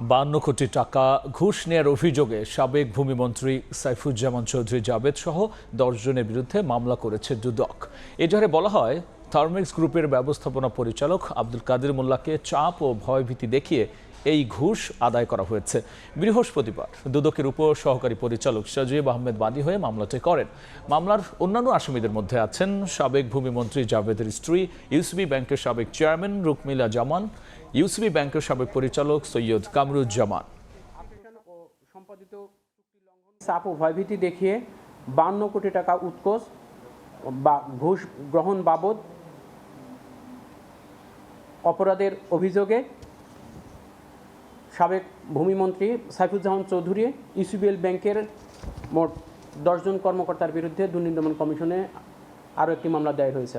52 কোটি টাকা ঘুষ নেয়ার অভিযোগে সাবেক ভূমিমন্ত্রী সাইফুজ্জামান চৌধুরী জাবেদ সহ 10 জনের বিরুদ্ধে মামলা করেছে দুদক। এজাহারে বলা হয়, থার্মেক্স গ্রুপের ব্যবস্থাপনা পরিচালক আব্দুল কাদের মোল্লাকে চাপ ও ভয়ভীতি দেখিয়ে এই ঘুষ আদায় করা হয়েছে। বৃহস্পতিবার দুদকের উপ সহকারী পরিচালক সাজিব আহমেদ বাদী হয়ে মামলাটি করেন। মামলার অন্যান্য আসামিদের মধ্যে আছেন সাবেক ভূমিমন্ত্রী জাবেদের স্ত্রী, ইউসিবি ব্যাংকের সাবেক চেয়ারম্যান রুকমিলা জামান, ইউসিবি ব্যাংকের সাবেক পরিচালক সৈয়দ কামরুজ্জামান। চাপ ও ভয়ভীতি দেখিয়ে 52 কোটি টাকা উৎকোচ বা ঘুষ গ্রহণ বাবদ অপরাধের অভিযোগে সাবেক ভূমিমন্ত্রী সাইফুজ্জামান চৌধুরী ইউসিবিএল ব্যাংকের মোট 10 জন কর্মকর্তার বিরুদ্ধে দুর্নীতি দমন কমিশনে আরও একটি মামলা দায়ের হয়েছে।